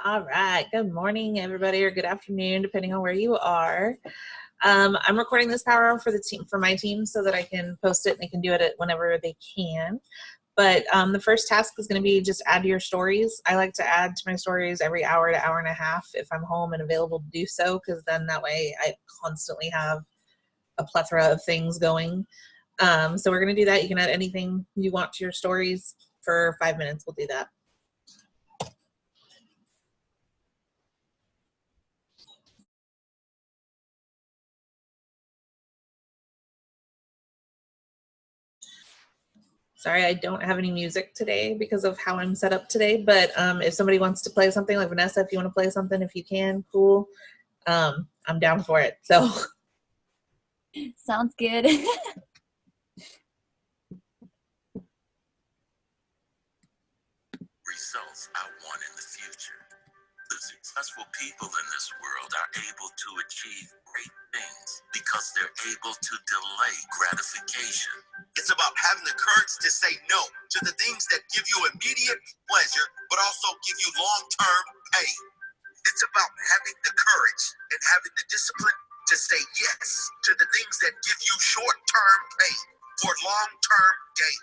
All right. Good morning, everybody, or good afternoon, depending on where you are. I'm recording this power hour for the team, for my team, so that I can post it and they can do it whenever they can. But the first task is going to be just add your stories. I like to add to my stories every hour to hour and a half if I'm home and available to do so, because then that way I constantly have a plethora of things going. So we're going to do that. You can add anything you want to your stories for 5 minutes. We'll do that. Sorry, I don't have any music today because of how I'm set up today, but if somebody wants to play something, like Vanessa, if you want to play something, if you can, cool. I'm down for it. So sounds good. Results I want in the future. The successful people in this world are able to achieve great things because they're able to delay gratification. It's about having the courage to say no to the things that give you immediate pleasure, but also give you long-term pain. It's about having the courage and having the discipline to say yes to the things that give you short-term pain for long-term gain.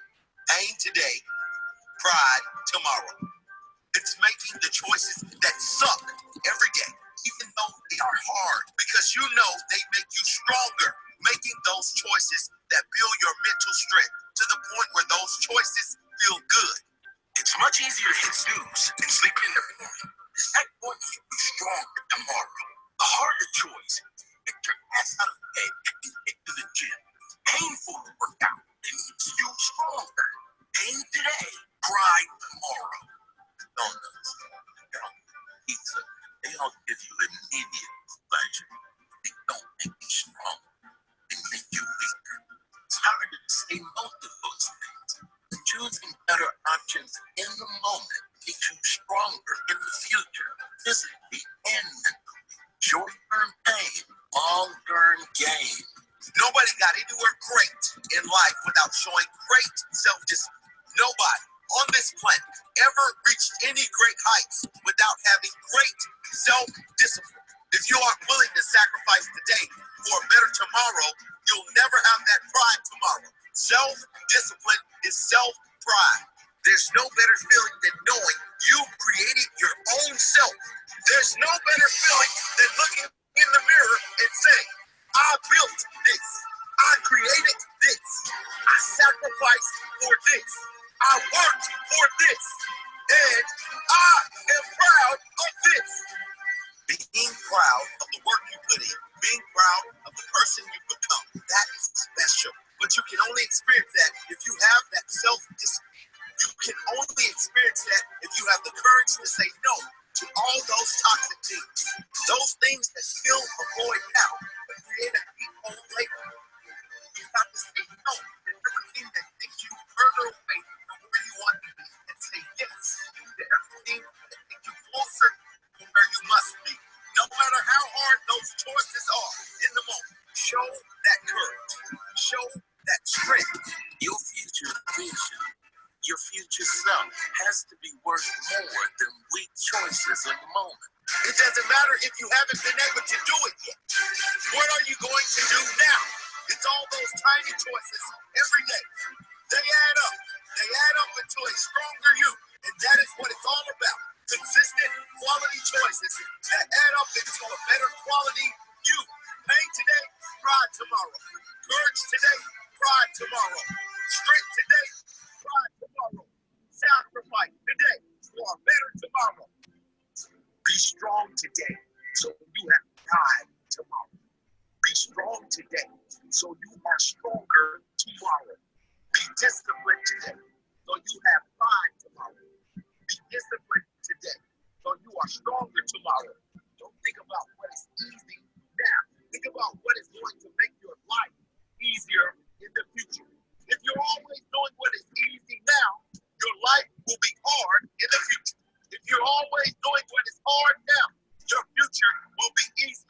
Pain today, pride tomorrow. It's making the choices that suck every day, even though they are hard, because you know they make you stronger. Making those choices that build your mental strength to the point where those choices feel good. It's much easier to hit snooze and sleep in every morning. It's that going to make you stronger tomorrow. A harder choice is to get your ass out of bed and get to the gym. Painful to work out. It makes you stronger. Pain today, pride tomorrow. Donuts, pizza, they all give you immediate pleasure. They don't make you strong. They make you weaker. It's harder to say no to those things. Choosing better options in the moment makes you stronger in the future, physically and mentally. Short-term pain, long-term gain. Nobody got anywhere great in life without showing great self-discipline. Nobody on this planet ever reached any great heights without having great self-discipline. If you aren't willing to sacrifice today for a better tomorrow, you'll never have that pride tomorrow. Self-discipline is self-pride. There's no better feeling than knowing you created your own self. There's no better feeling than looking in the mirror and saying, I built this. I created this. I sacrificed for this. I worked for this. And I am proud of this. Being proud of the work you put in, being proud of the person you become, that is special. But you can only experience that if you have that self-discipline. You can only experience that if you have the courage to say no to all those toxic things. Those things that fill a void now, but create a deep hole later. You have to say no to everything that takes you further away from where you want to be, and say yes to everything that takes you closer to where you must be. No matter how hard those choices are in the moment, show that courage, show that strength. Your future vision, your future self has to be worth more than weak choices in the moment. It doesn't matter if you haven't been able to do it yet. What are you going to do now? It's all those tiny choices every day. They add up. They add up into a stronger you. And that is what it's all about. Consistent quality choices that add up into a better quality you. Pain today, pride tomorrow. Courage today, pride tomorrow. Strength today, pride tomorrow. Sacrifice today for a better tomorrow. Be strong today so you have pride tomorrow. Be strong today so you are stronger tomorrow. Be disciplined today so you have pride tomorrow. Be disciplined today so you are stronger tomorrow. Don't think about what is easy now. Think about what is going to make your life easier in the future. If you're always doing what is easy now, your life will be hard in the future. If you're always doing what is hard now, your future will be easy.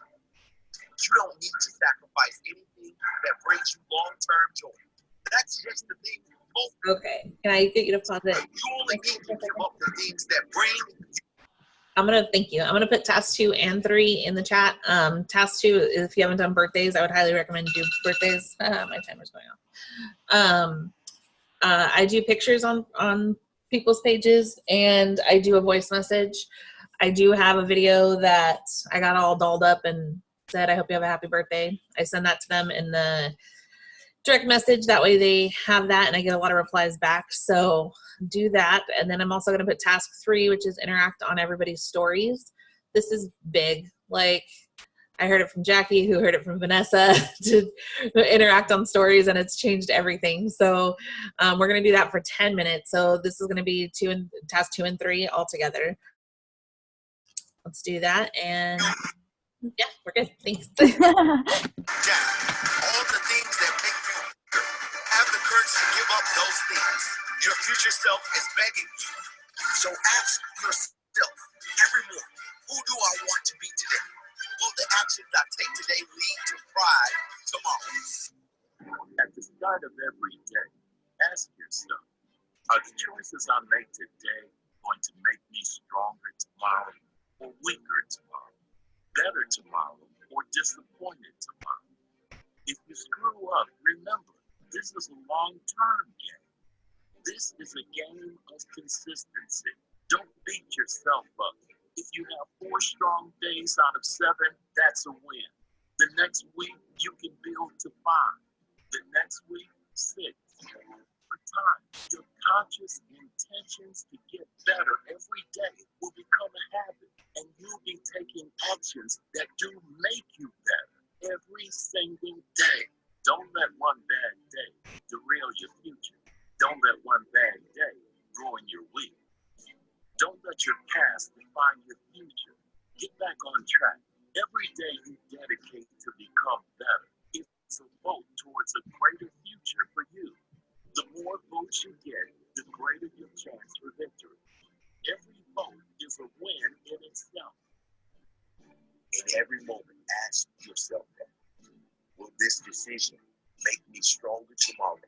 You don't need to sacrifice anything that brings you long-term joy. That's just the thing. Okay, can I get you to pause it? You only need to give up the things that bring. thank you. I'm gonna put task 2 and 3 in the chat. Task 2, if you haven't done birthdays, I would highly recommend do birthdays. My timer's going off. I do pictures on people's pages, and I do a voice message. I do have a video that I got all dolled up and said, I hope you have a happy birthday. I send that to them in the direct message. That way they have that, and I get a lot of replies back. So do that. And then I'm also going to put task 3, which is interact on everybody's stories. This is big. Like, I heard it from Jackie, who heard it from Vanessa, to interact on stories, and it's changed everything. So we're going to do that for 10 minutes. So this is going to be task 2 and 3 all together. Let's do that. And yeah, we're good. Thanks. Jack, all the things that make you bigger, have the courage to give up those things. Your future self is begging you. So ask yourself every morning, who do I want to be today? Will the actions I take today lead to pride tomorrow? At the start of every day, ask yourself, are the choices I make today going to make me stronger tomorrow or weaker tomorrow, better tomorrow or disappointed tomorrow? If you screw up, remember, this is a long-term game. This is a game of consistency. Don't beat yourself up. If you have 4 strong days out of 7, that's a win. The next week, you can build to 5. The next week, 6. Over time, your conscious intentions to get better every day will become a habit, and you'll be taking actions that do make you better every single day. Don't let one bad day derail your future. Don't let one bad day ruin your week. Don't let your past define your future. Get back on track. Every day you dedicate to become better, it's a vote towards a greater future for you. The more votes you get, the greater your chance for victory. Every vote is a win in itself. In every moment, ask yourself that. Will this decision make me stronger tomorrow?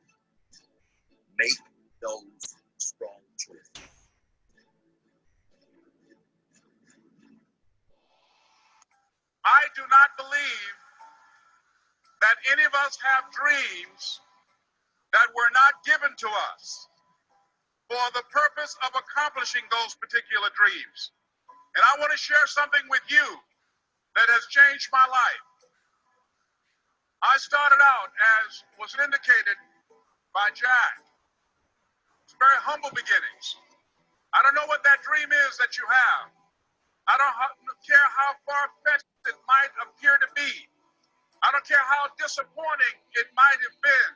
Make those strong choices. I do not believe that any of us have dreams that were not given to us for the purpose of accomplishing those particular dreams. And I want to share something with you that has changed my life. I started out, as was indicated by Jack, it's very humble beginnings. I don't know what that dream is that you have. I don't care how far-fetched it might appear to be. I don't care how disappointing it might have been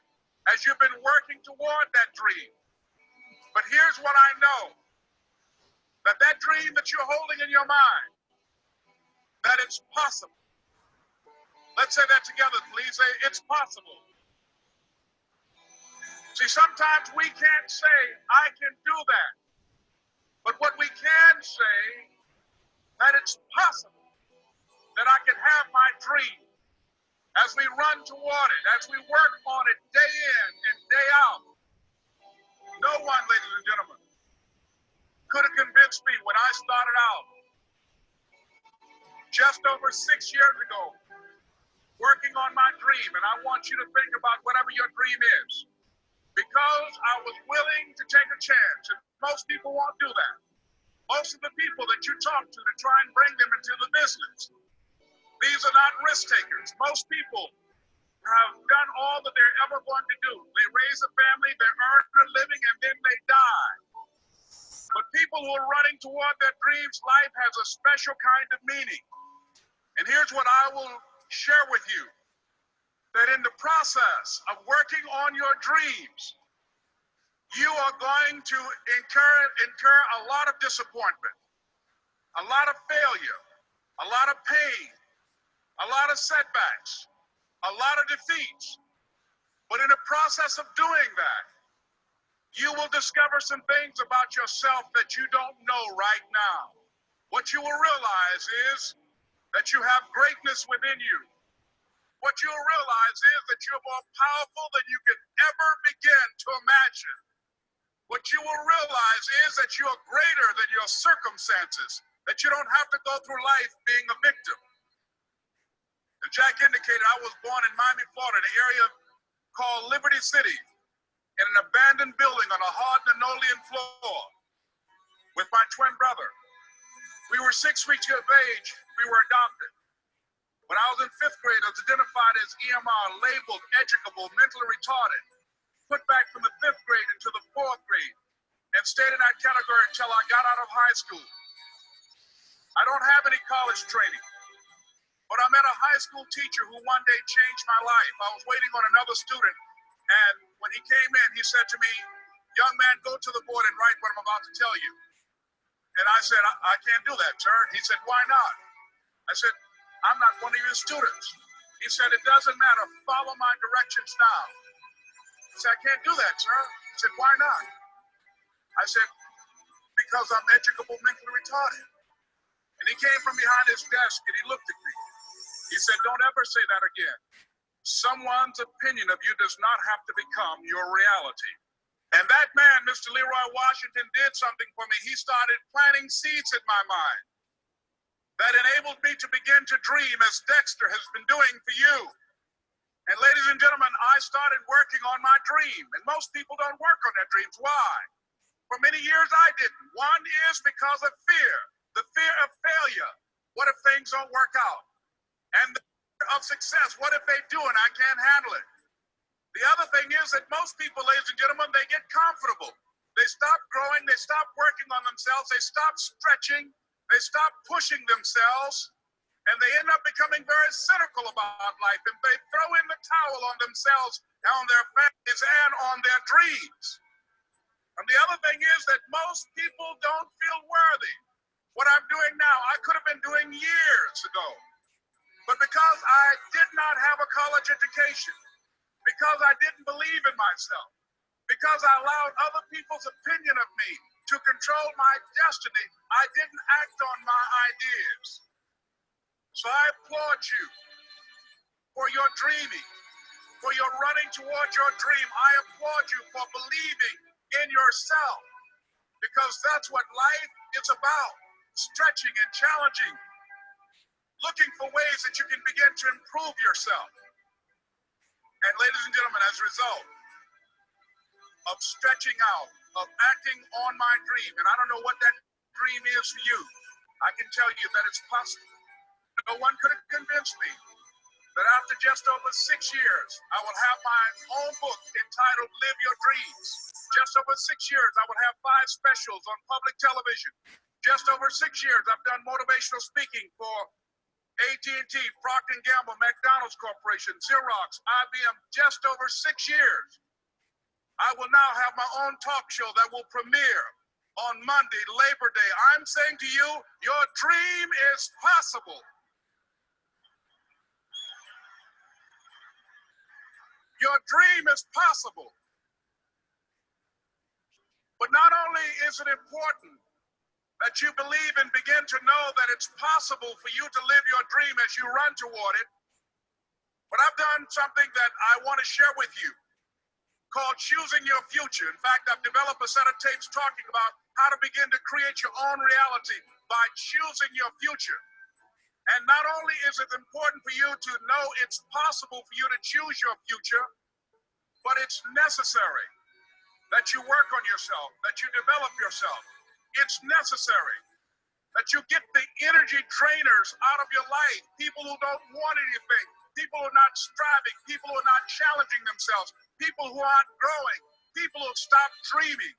as you've been working toward that dream. But here's what I know, that dream that you're holding in your mind, that it's possible. Let's say that together, please. Say, it's possible. See, sometimes we can't say, I can do that. But what we can say, that it's possible that I can have my dream. As we run toward it, as we work on it day in and day out. No one, ladies and gentlemen, could have convinced me when I started out just over 6 years ago, working on my dream. And I want you to think about whatever your dream is. Because I was willing to take a chance, and most people won't do that. Most of the people that you talk to try and bring them into the business. These are not risk takers. Most people have done all that they're ever going to do. They raise a family, they earn a living, and then they die. But people who are running toward their dreams, life has a special kind of meaning. And here's what I will share with you. That in the process of working on your dreams, you are going to incur a lot of disappointment, a lot of failure, a lot of pain, a lot of setbacks, a lot of defeats. But in the process of doing that, you will discover some things about yourself that you don't know right now. What you will realize is that you have greatness within you. What you'll realize is that you're more powerful than you can ever begin to imagine. What you will realize is that you are greater than your circumstances. that you don't have to go through life being a victim. As Jack indicated, I was born in Miami, Florida, in an area called Liberty City, in an abandoned building on a hard linoleum floor with my twin brother. We were 6 weeks of age. We were adopted. When I was in 5th grade, I was identified as EMR, labeled, educable, mentally retarded, put back from the 5th grade into the 4th grade, and stayed in that category until I got out of high school. I don't have any college training, but I met a high school teacher who one day changed my life. I was waiting on another student, and when he came in, he said to me, "Young man, go to the board and write what I'm about to tell you." And I said, I can't do that, sir. He said, "Why not?" I said, "I'm not one of your students." He said, "It doesn't matter. Follow my directions now." I said, "I can't do that, sir." He said, "Why not?" I said, "Because I'm educable, mentally retarded." And he came from behind his desk and he looked at me. He said, "Don't ever say that again. Someone's opinion of you does not have to become your reality." And that man, Mr. Leroy Washington, did something for me. He started planting seeds in my mind that enabled me to begin to dream, as Dexter has been doing for you. And ladies and gentlemen, I started working on my dream. And most people don't work on their dreams. Why? For many years I didn't. One is because of fear, the fear of failure. What if things don't work out? And the fear of success. What if they do and I can't handle it? The other thing is that most people, ladies and gentlemen, they get comfortable. They stop growing, they stop working on themselves, they stop stretching, they stop pushing themselves, and they end up becoming very cynical about life, and they throw in the towel on themselves, on their families, and on their dreams. And the other thing is that most people don't feel worthy. What I'm doing now, I could have been doing years ago. But because I did not have a college education, because I didn't believe in myself, because I allowed other people's opinion of me to control my destiny, I didn't act on my ideas. So I applaud you for your dreaming, for your running toward your dream. I applaud you for believing in yourself, because that's what life is about, stretching and challenging, looking for ways that you can begin to improve yourself. And ladies and gentlemen, as a result of stretching out, of acting on my dream, and I don't know what that dream is for you, I can tell you that it's possible. No one could have convinced me that after just over 6 years, I will have my own book entitled Live Your Dreams. Just over 6 years, I will have 5 specials on public television. Just over 6 years, I've done motivational speaking for AT&T, Procter & Gamble, McDonald's Corporation, Xerox, IBM, just over 6 years. I will now have my own talk show that will premiere on Monday, Labor Day. I'm saying to you, your dream is possible. Your dream is possible. But not only is it important that you believe and begin to know that it's possible for you to live your dream as you run toward it, but I've done something that I want to share with you called Choosing Your Future. In fact, I've developed a set of tapes talking about how to begin to create your own reality by choosing your future. And not only is it important for you to know it's possible for you to choose your future, but it's necessary that you work on yourself, that you develop yourself. It's necessary that you get the energy drainers out of your life, people who don't want anything, people who are not striving, people who are not challenging themselves, people who aren't growing, people who have stopped dreaming.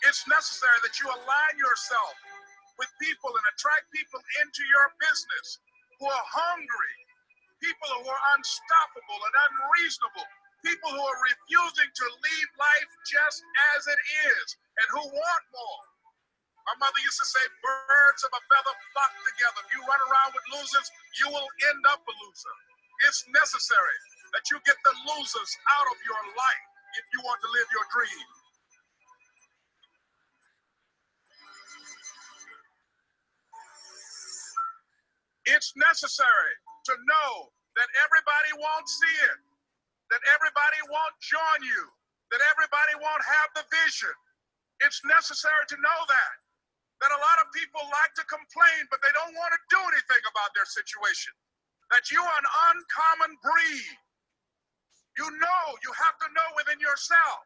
It's necessary that you align yourself with people and attract people into your business who are hungry, people who are unstoppable and unreasonable, people who are refusing to leave life just as it is and who want more. My mother used to say, birds of a feather flock together. If you run around with losers, you will end up a loser. It's necessary that you get the losers out of your life if you want to live your dream. It's necessary to know that everybody won't see it, that everybody won't join you, that everybody won't have the vision. It's necessary to know that that a lot of people like to complain, but they don't want to do anything about their situation. That you are an uncommon breed. You have to know within yourself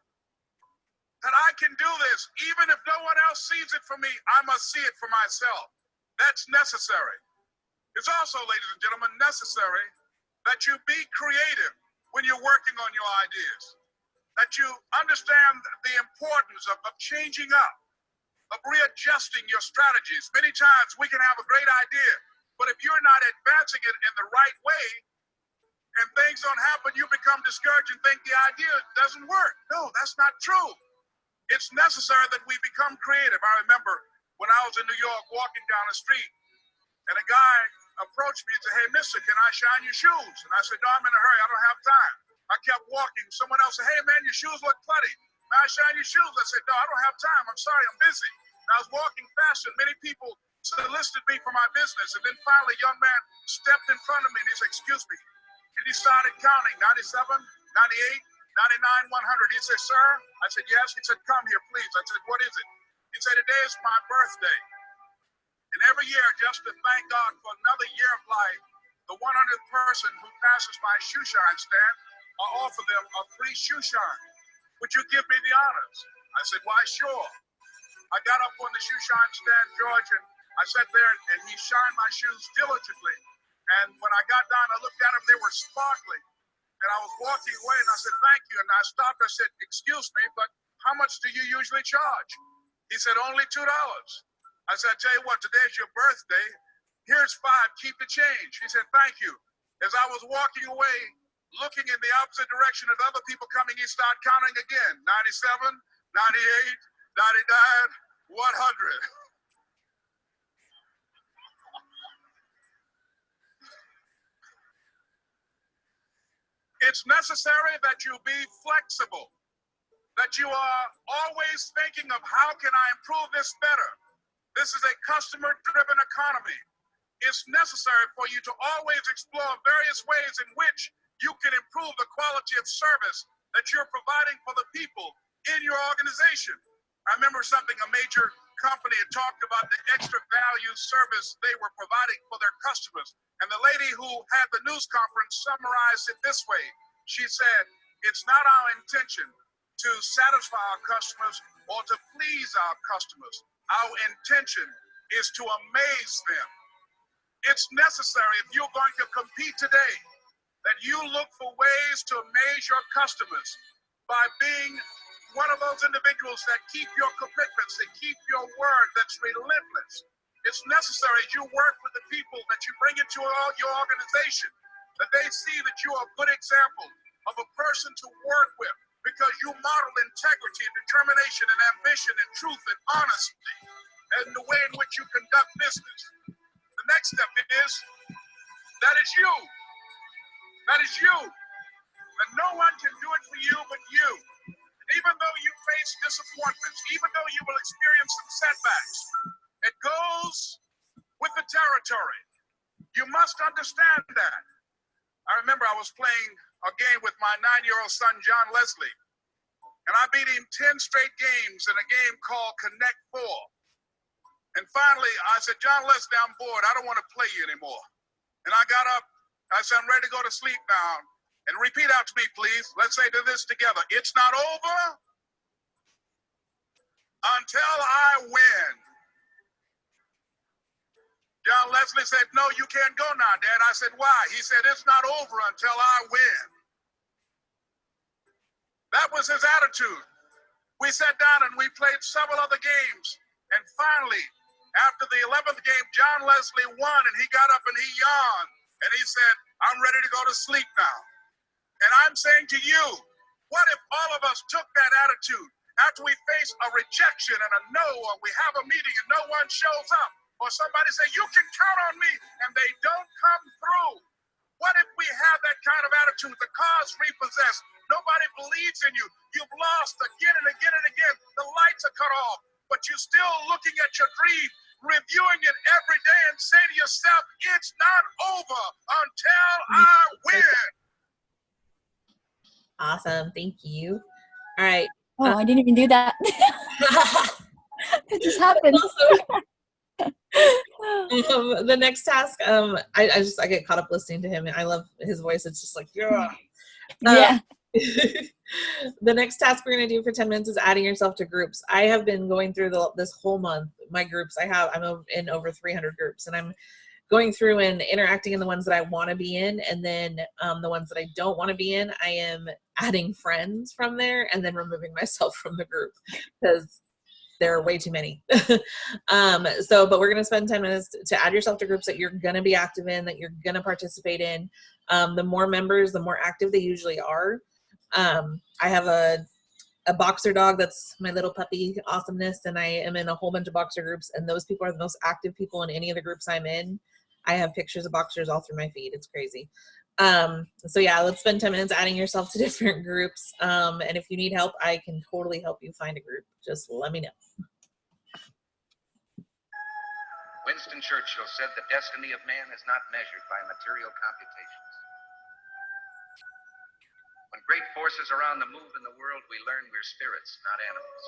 that I can do this. Even if no one else sees it for me, I must see it for myself. That's necessary. It's also, ladies and gentlemen, necessary that you be creative when you're working on your ideas. That you understand the importance of changing up, of readjusting your strategies. Many times we can have a great idea, but if you're not advancing it in the right way and things don't happen, you become discouraged and think the idea doesn't work. No, that's not true. It's necessary that we become creative. I remember when I was in New York walking down the street and a guy approached me and said, "Hey, mister, can I shine your shoes?" And I said, "No, I'm in a hurry. I don't have time." I kept walking. Someone else said, "Hey, man, your shoes look funny. May I shine your shoes?" I said, "No, I don't have time. I'm sorry, I'm busy." And I was walking faster, and many people solicited me for my business. And then finally, a young man stepped in front of me, and he said, "Excuse me." And he started counting, 97, 98, 99, 100. He said, "Sir?" I said, "Yes." He said, "Come here, please." I said, "What is it?" He said, "Today is my birthday. And every year, just to thank God for another year of life, the 100th person who passes my shoe shine stand, I offer them a free shoe shine. Would you give me the honors?" I said, "Why, sure." I got up on the shoe shine stand, George, and I sat there and he shined my shoes diligently. And when I got down, I looked at them, they were sparkling. And I was walking away and I said, "Thank you." And I stopped, I said, "Excuse me, but how much do you usually charge?" He said, "Only $2. I said, "I tell you what, today's your birthday. Here's $5, keep the change." He said, "Thank you." As I was walking away, looking in the opposite direction of other people coming, he started counting again. 97, 98, 99, 100. It's necessary that you be flexible, that you are always thinking of how can I improve this better. This is a customer-driven economy. It's necessary for you to always explore various ways in which you can improve the quality of service that you're providing for the people in your organization. I remember something a major company had talked about, the extra value service they were providing for their customers. And the lady who had the news conference summarized it this way. She said, "It's not our intention to satisfy our customers or to please our customers. Our intention is to amaze them." It's necessary, if you're going to compete today, that you look for ways to amaze your customers by being one of those individuals that keep your commitments, that keep your word, that's relentless. It's necessary as you work with the people that you bring into your organization, that they see that you are a good example of a person to work with because you model integrity and determination and ambition and truth and honesty and the way in which you conduct business. The next step is, that is you. That is you. And no one can do it for you but you. And even though you face disappointments, even though you will experience some setbacks, it goes with the territory. You must understand that. I remember I was playing a game with my 9-year-old son, John Leslie, and I beat him 10 straight games in a game called Connect 4. And finally, I said, "John Leslie, I'm bored. I don't want to play you anymore." And I got up. I said, "I'm ready to go to sleep now." And repeat out to me, please. Let's say to this together. It's not over until I win. John Leslie said, "No, you can't go now, Dad." I said, "Why?" He said, "It's not over until I win." That was his attitude. We sat down and we played several other games. And finally, after the 11th game, John Leslie won, and he got up and he yawned. And he said, "I'm ready to go to sleep now." And I'm saying to you, what if all of us took that attitude after we face a rejection and a no, or we have a meeting and no one shows up, or somebody say, "You can count on me," and they don't come through? What if we have that kind of attitude? The car's repossessed. Nobody believes in you. You've lost again and again and again. The lights are cut off, but you're still looking at your dream, reviewing it every day and say to yourself, "It's not over until I win." Awesome. Thank you. All right. Oh, I didn't even do that. It just happened. The next task, I get caught up listening to him, and I love his voice. It's just like, yeah. Yeah. The next task we're going to do for 10 minutes is adding yourself to groups. I have been going through this whole month, my groups. I'm in over 300 groups, and I'm going through and interacting in the ones that I want to be in, and then the ones that I don't want to be in, I am adding friends from there and then removing myself from the group because there are way too many. But we're going to spend 10 minutes to add yourself to groups that you're going to be active in, that you're going to participate in. The more members, the more active they usually are. I have a boxer dog that's my little puppy awesomeness, and I am in a whole bunch of boxer groups, and those people are the most active people in any of the groups I'm in. I have pictures of boxers all through my feed. It's crazy. So yeah, let's spend 10 minutes adding yourself to different groups. And if you need help, I can totally help you find a group. Just let me know. Winston Churchill said the destiny of man is not measured by material computations. When great forces are on the move in the world, we learn we're spirits, not animals.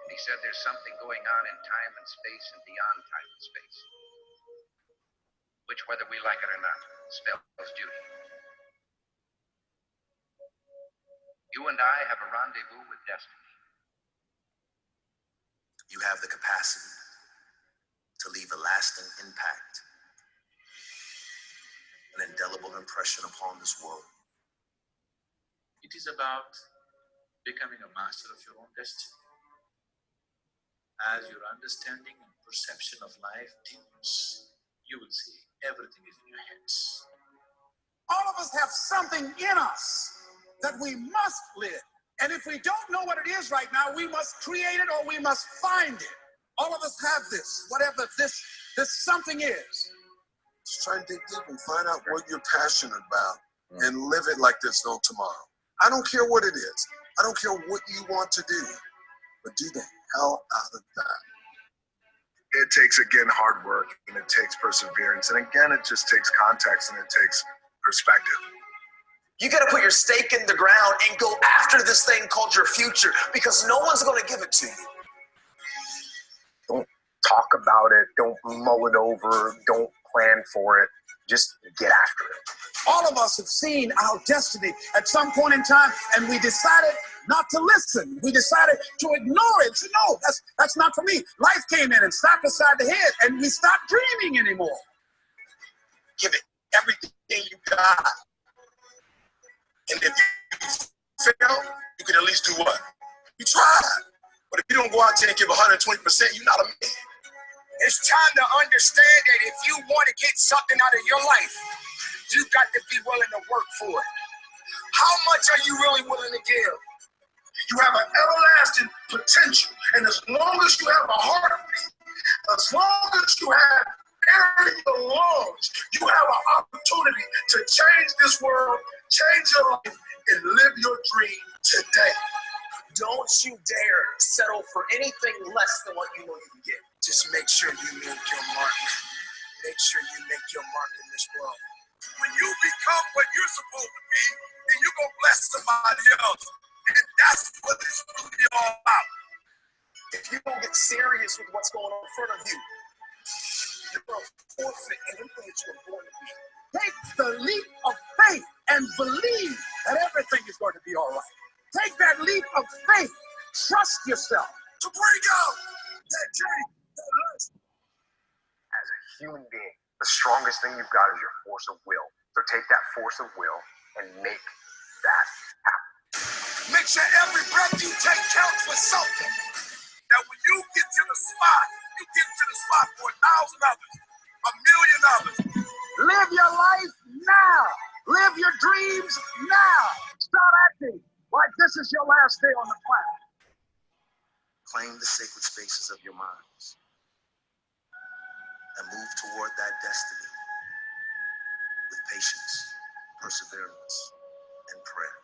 And he said there's something going on in time and space and beyond time and space, which, whether we like it or not, spells duty. You and I have a rendezvous with destiny. You have the capacity to leave a lasting impact, an indelible impression upon this world. It is about becoming a master of your own destiny. As your understanding and perception of life deepens, you will see everything is in your hands. All of us have something in us that we must live. And if we don't know what it is right now, we must create it or we must find it. All of us have this, whatever this something is. Just try to dig deep and find out what you're passionate about and live it like there's no tomorrow. I don't care what it is. I don't care what you want to do, but do the hell out of that. It takes, again, hard work, and it takes perseverance. And again, it just takes context, and it takes perspective. You got to put your stake in the ground and go after this thing called your future, because no one's going to give it to you. Don't talk about it. Don't mull it over. Don't plan for it. Just get after it. All of us have seen our destiny at some point in time, and we decided not to listen. We decided to ignore it. So no, that's not for me. Life came in and slapped beside the head, and we stopped dreaming anymore. Give it everything you got. And if you fail, you can at least do what? You tried. But if you don't go out there and give 120%, you're not a man. It's time to understand that if you want to get something out of your life, you've got to be willing to work for it. How much are you really willing to give? You have an everlasting potential. And as long as you have a heartbeat, as long as you have air in your lungs, you have an opportunity to change this world, change your life, and live your dream today. Don't you dare settle for anything less than what you know you can get. Just make sure you make your mark. Make sure you make your mark in this world. When you become what you're supposed to be, then you're going to bless somebody else. And that's what it's really all about. If you don't get serious with what's going on in front of you, you're going to forfeit everything that you were born to be. Take the leap of faith and believe that everything is going to be all right. Take that leap of faith. Trust yourself to break out that journey. As a human being, the strongest thing you've got is your force of will. So take that force of will and make that happen. Make sure every breath you take counts for something. That when you get to the spot, you get to the spot for 1,000 others, 1,000,000 others. Live your life now. Live your dreams now. Start acting like this is your last day on the planet. Claim the sacred spaces of your minds and move toward that destiny with patience, perseverance, and prayer.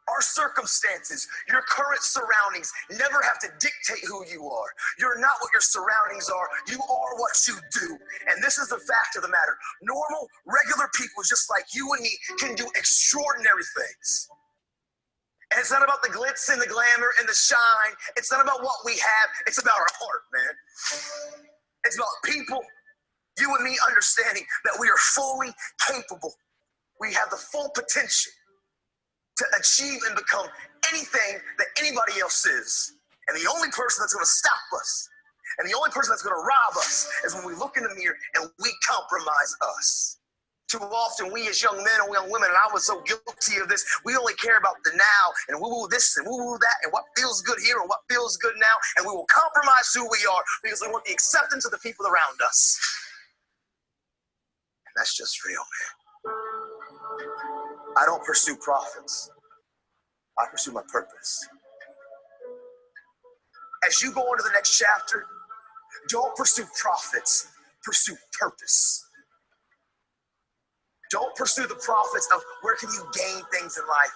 Are Your circumstances, your current surroundings never have to dictate who you are. You're not what your surroundings are. You are what you do. And this is the fact of the matter. Normal, regular people just like you and me can do extraordinary things. And it's not about the glitz and the glamour and the shine. It's not about what we have. It's about our heart, man. It's about people, you and me, understanding that we are fully capable. We have the full potential to achieve and become anything that anybody else is. And the only person that's going to stop us and the only person that's going to rob us is when we look in the mirror and we compromise us. Too often, we as young men and young women, and I was so guilty of this, we only care about the now and woo-woo this and woo-woo that and what feels good here and what feels good now, and we will compromise who we are because we want the acceptance of the people around us. And that's just real, man. I don't pursue profits. I pursue my purpose. As you go on to the next chapter, don't pursue profits, pursue purpose. Don't pursue the profits of where can you gain things in life.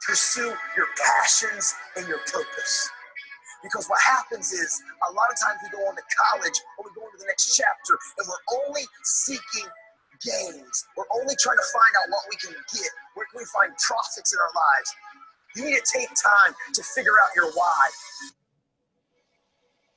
Pursue your passions and your purpose. Because what happens is, a lot of times we go on to college or we go into the next chapter and we're only seeking gains. We're only trying to find out what we can get. Where can we find profits in our lives? You need to take time to figure out your why.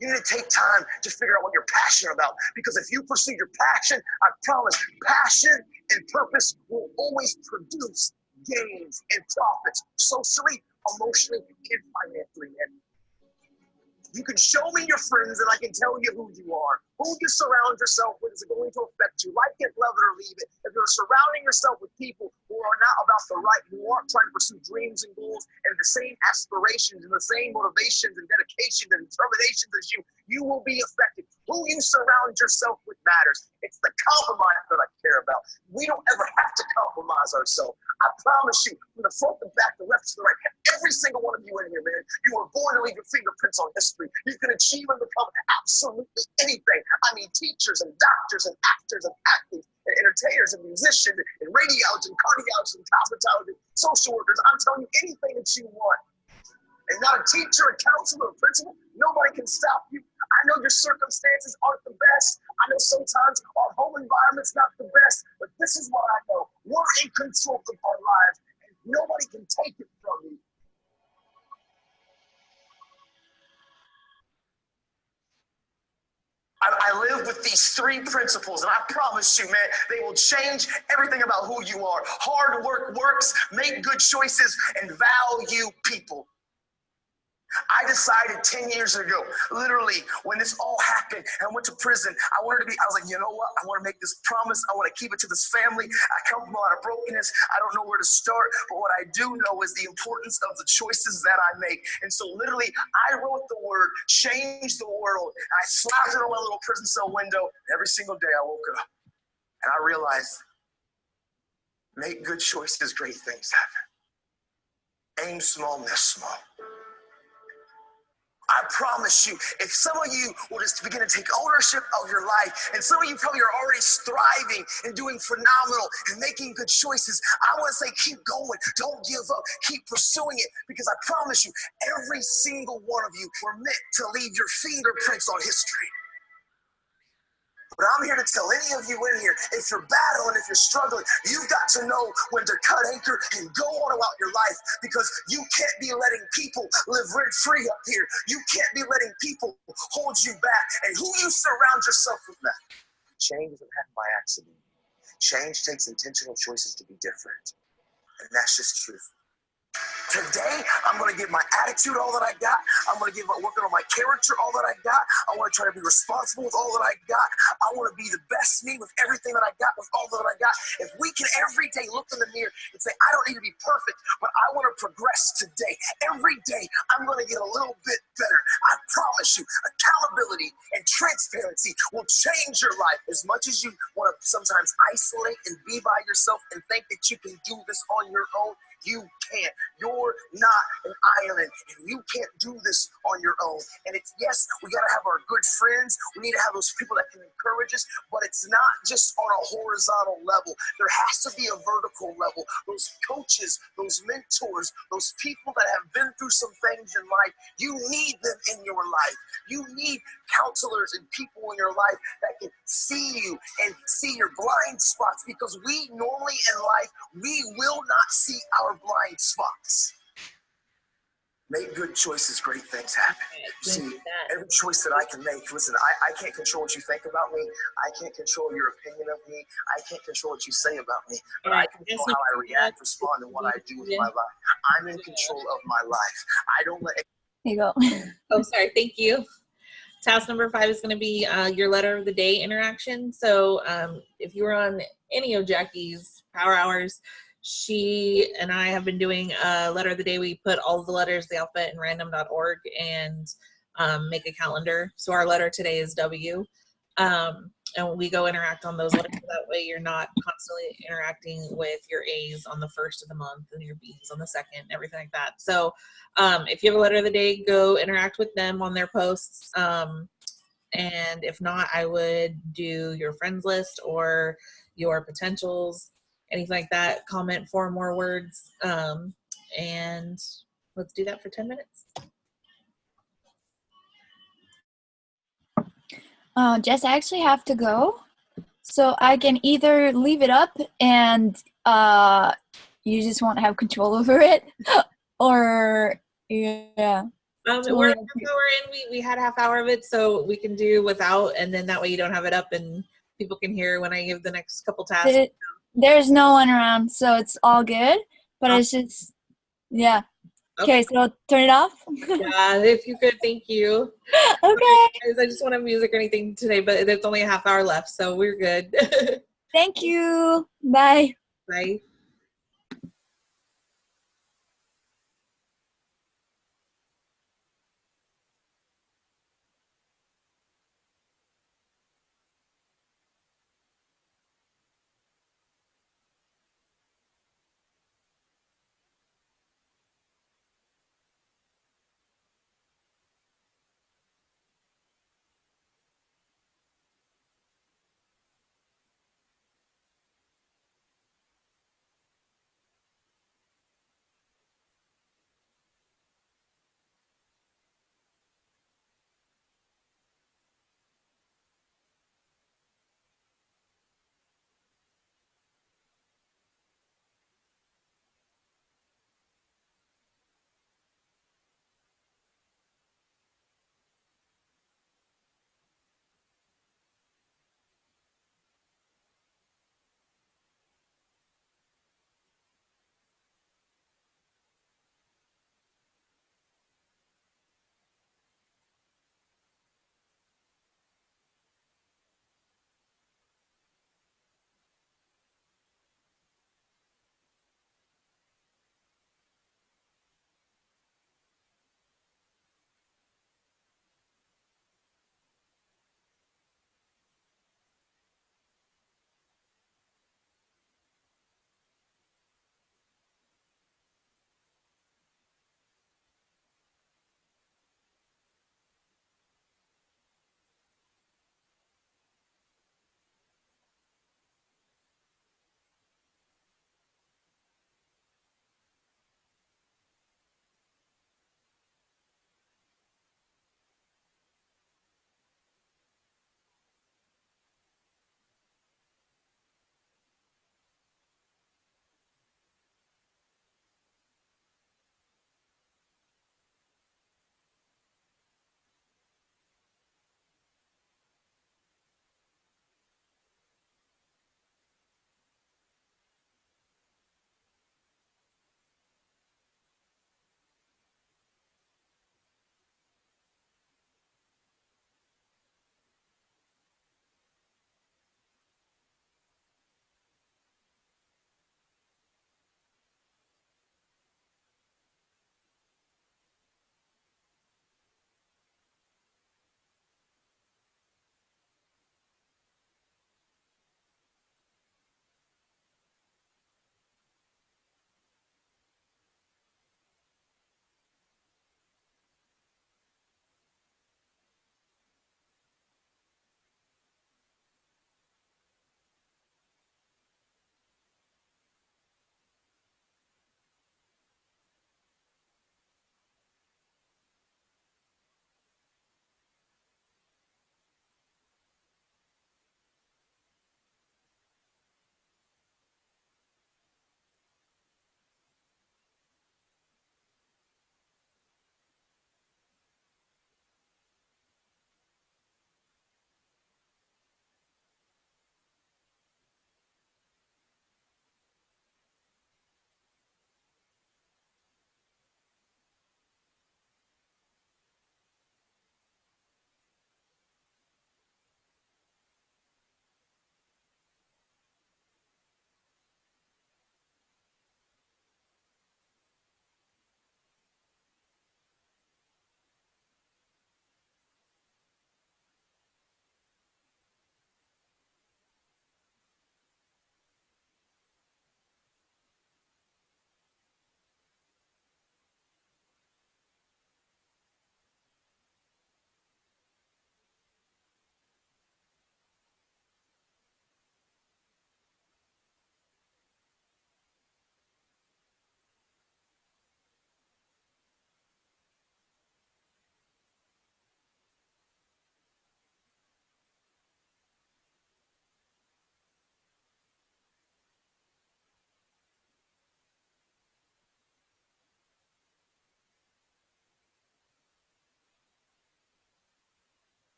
You need to take time to figure out what you're passionate about. Because if you pursue your passion, I promise, passion and purpose will always produce gains and profits, socially, emotionally, and financially. And you can show me your friends and I can tell you who you are. Who you surround yourself with is going to affect you. Like it, love it, or leave it. If you're surrounding yourself with people who are not about the right, who aren't trying to pursue dreams and goals and the same aspirations and the same motivations and dedications and determinations as you, you will be affected. Who you surround yourself with matters. It's the compromise that I care about. We don't ever have to compromise ourselves. I promise you, from the front to back, the left to the right, every single one of you in here, man, you were born to leave your fingerprints on history. You can achieve and become absolutely anything. I mean, teachers and doctors and actors and athletes and entertainers and musicians and radiologists and cardiologists and cosmetologists, social workers. I'm telling you, anything that you want. And not a teacher, a counselor, a principal, nobody can stop you. I know your circumstances aren't the best. I know sometimes our home environment's not the best, but this is what I know. We're in control of our lives, and nobody can take it from you. I live with these three principles, and I promise you, man, they will change everything about who you are. Hard work works, make good choices, and value people. I decided 10 years ago, literally, when this all happened and I went to prison, I was like, you know what? I want to make this promise. I want to keep it to this family. I come from a lot of brokenness. I don't know where to start, but what I do know is the importance of the choices that I make. And so literally, I wrote the word, change the world, and I slapped it on my little prison cell window. And every single day I woke up and I realized, make good choices, great things happen. Aim small, miss small. I promise you, if some of you will just begin to take ownership of your life, and some of you probably are already thriving and doing phenomenal and making good choices, I want to say keep going. Don't give up. Keep pursuing it, because I promise you, every single one of you were meant to leave your fingerprints on history. But I'm here to tell any of you in here, if you're battling, if you're struggling, you've got to know when to cut anchor and go on about your life, because you can't be letting people live rent-free up here. You can't be letting people hold you back. And who you surround yourself with matters. Change doesn't happen by accident. Change takes intentional choices to be different. And that's just truth. Today, I'm going to give my attitude all that I got. I'm going to give working on my character all that I got. I want to try to be responsible with all that I got. I want to be the best me with everything that I got, with all that I got. If we can every day look in the mirror and say, I don't need to be perfect, but I want to progress today. Every day, I'm going to get a little bit better. I promise you, accountability and transparency will change your life. As much as you want to sometimes isolate and be by yourself and think that you can do this on your own, you can't. Your You're not an island, and you can't do this on your own. And it's, yes, we got to have our good friends. We need to have those people that can encourage us, but it's not just on a horizontal level. There has to be a vertical level. Those coaches, those mentors, those people that have been through some things in life, you need them in your life. You need counselors and people in your life that can see you and see your blind spots, because we normally in life, we will not see our blind spots. Make good choices, great things happen. You see, every choice that I can make, listen, I can't control what you think about me. I can't control your opinion of me. I can't control what you say about me. But I can control how I react, respond, and what I do with my life. I'm in control of my life. I don't let... Here you go. Oh, sorry. Thank you. Task number 5 is going to be your letter of the day interaction. So if you were on any of Jackie's Power Hours, she and I have been doing a letter of the day. We put all of the letters, the alphabet, in random.org and make a calendar. So our letter today is W. And we go interact on those letters. That way you're not constantly interacting with your A's on the first of the month and your B's on the second, everything like that. So if you have a letter of the day, go interact with them on their posts. And if not, I would do your friends list or your potentials, anything like that. Comment 4 more words. And let's do that for 10 minutes. Jess, I actually have to go. So I can either leave it up and you just won't have control over it, or yeah. We're half hour in. We had a half hour of it, so we can do without, and then that way you don't have it up and people can hear when I give the next couple tasks. There's no one around, so it's all good. But it's just, yeah. Okay, so turn it off. Yeah, if you could, thank you. Okay. I just want to have music or anything today, but there's only a half hour left, so we're good. Thank you. Bye. Bye.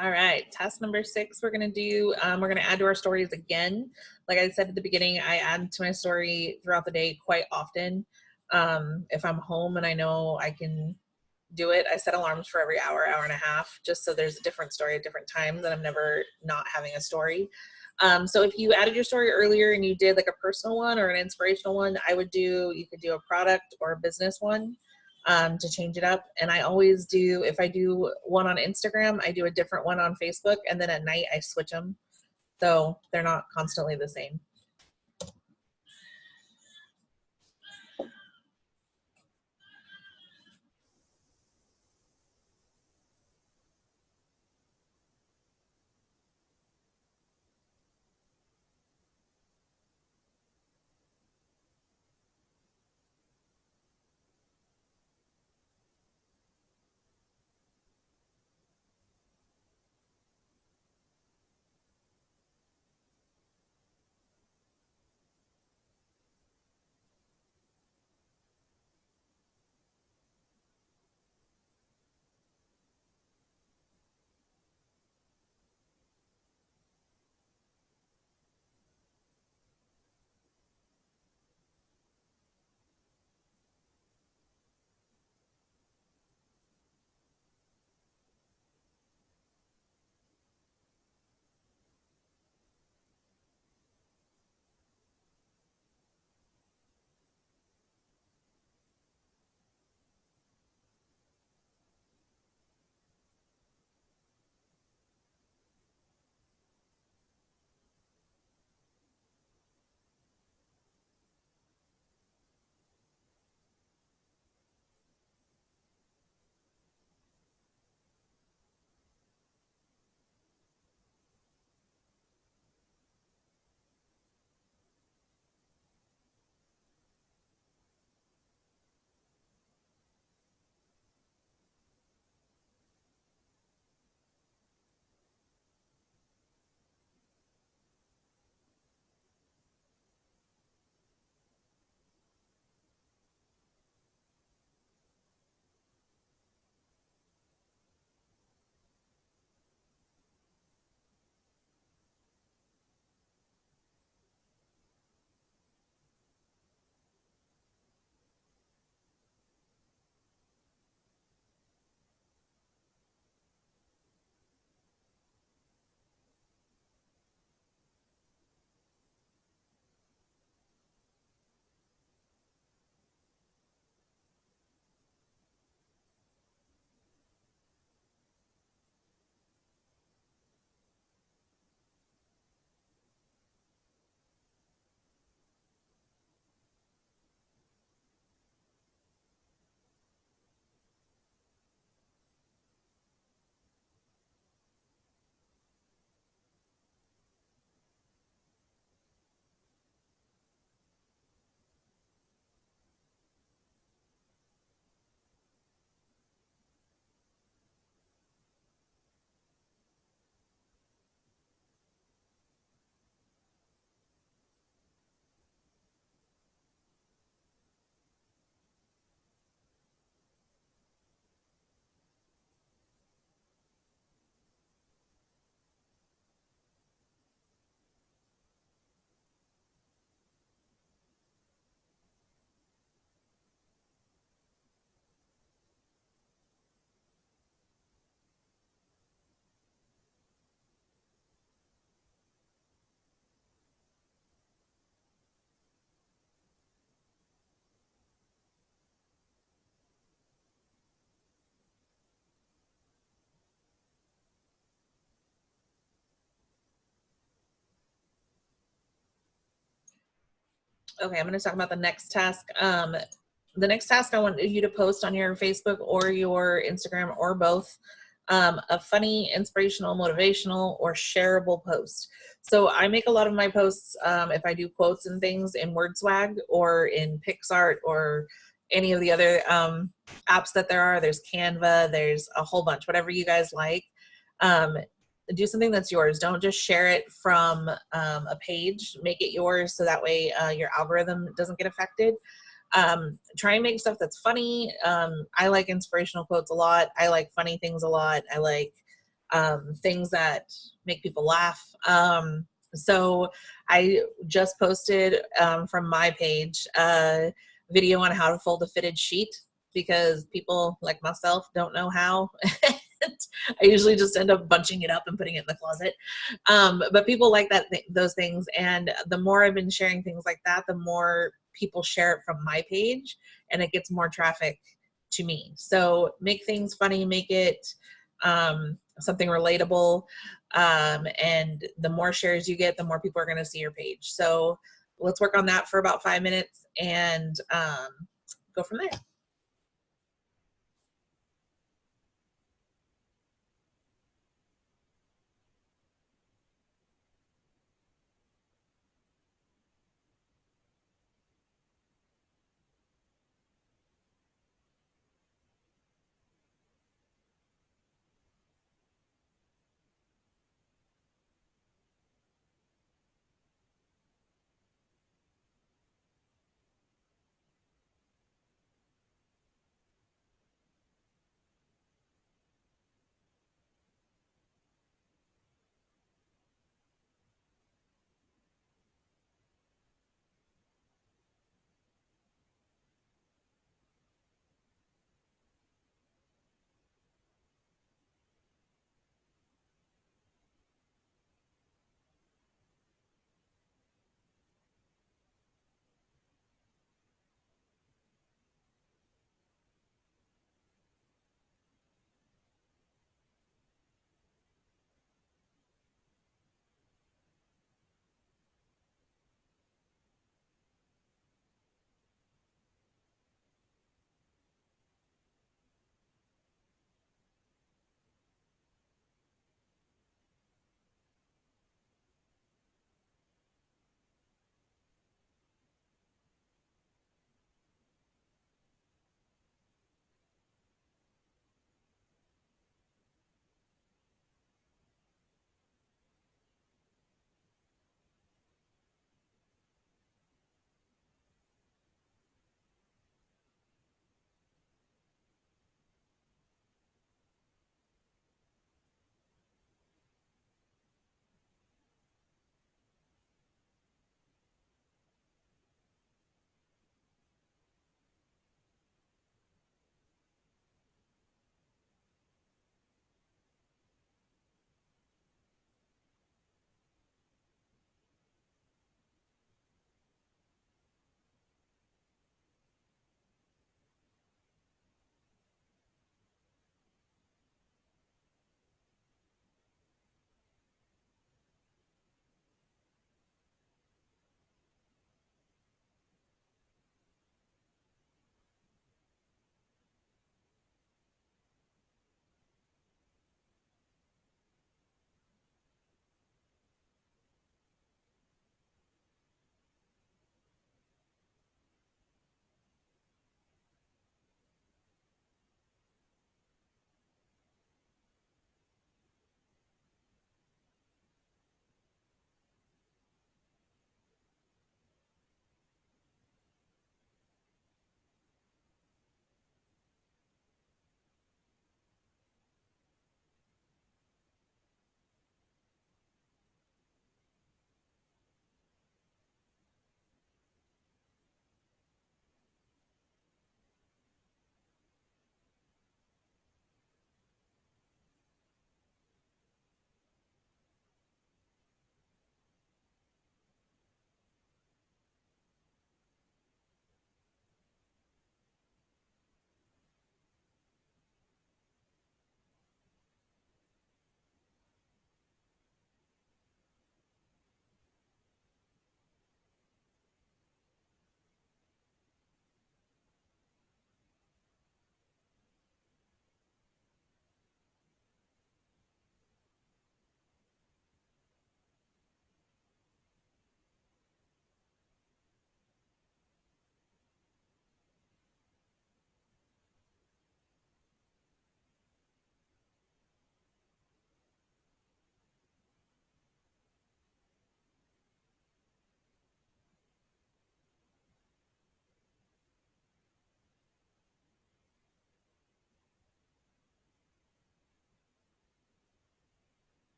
All right, task number 6, we're gonna do, we're gonna add to our stories again. Like I said at the beginning, I add to my story throughout the day quite often. If I'm home and I know I can do it, I set alarms for every hour, hour and a half, just so there's a different story at different times and I'm never not having a story. So if you added your story earlier and you did like a personal one or an inspirational one, you could do a product or a business one. To change it up. And I always do, if I do one on Instagram, I do a different one on Facebook, and then at night I switch them. So they're not constantly the same. Okay, I'm going to talk about the next task. The next task I want you to post on your Facebook or your Instagram or both, a funny, inspirational, motivational, or shareable post. So I make a lot of my posts, if I do quotes and things, in WordSwag or in PixArt or any of the other apps that there are. There's Canva, there's a whole bunch, whatever you guys like. Do something that's yours. Don't just share it from a page. Make it yours so that way your algorithm doesn't get affected. Try and make stuff that's funny. I like inspirational quotes a lot. I like funny things a lot. I like things that make people laugh. So I just posted from my page a video on how to fold a fitted sheet, because people like myself don't know how. I usually just end up bunching it up and putting it in the closet. But people like those things. And the more I've been sharing things like that, the more people share it from my page, and it gets more traffic to me. So make things funny, make it something relatable. And the more shares you get, the more people are going to see your page. So let's work on that for about 5 minutes and go from there.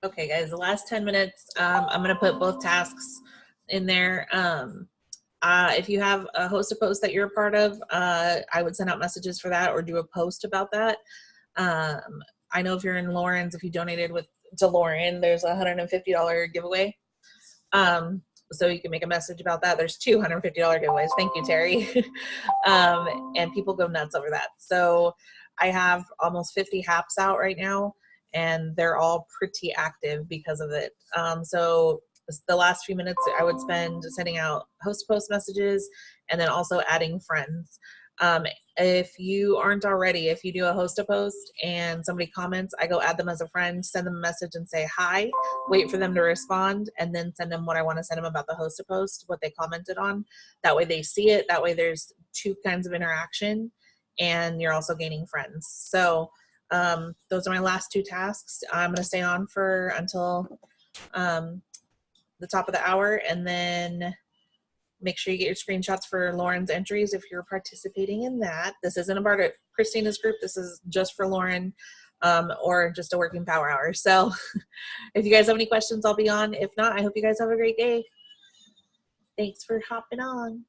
Okay, guys, the last 10 minutes, I'm going to put both tasks in there. If you have a host post that you're a part of, I would send out messages for that or do a post about that. I know if you're in Lauren's, if you donated to Lauren, there's a $150 giveaway. So you can make a message about that. There's $250 giveaways. Thank you, Terry. And people go nuts over that. So I have almost 50 haps out right now, and they're all pretty active because of it. So the last few minutes I would spend sending out host post messages and then also adding friends. If you aren't already, if you do a host a post and somebody comments, I go add them as a friend, send them a message and say hi, wait for them to respond, and then send them what I want to send them about the host a post, what they commented on. That way they see it. That way there's two kinds of interaction, and you're also gaining friends. So those are my last two tasks. I'm going to stay on for until the top of the hour, and then make sure you get your screenshots for Lauren's entries if you're participating in that. This isn't about Christina's group. This is just for Lauren, or just a working power hour. So if you guys have any questions, I'll be on. If not, I hope you guys have a great day. Thanks for hopping on.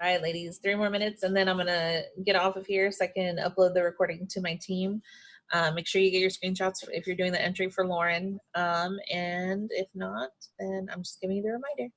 All right, ladies, 3 more minutes, and then I'm gonna get off of here so I can upload the recording to my team. Make sure you get your screenshots if you're doing the entry for Lauren. And if not, then I'm just giving you the reminder.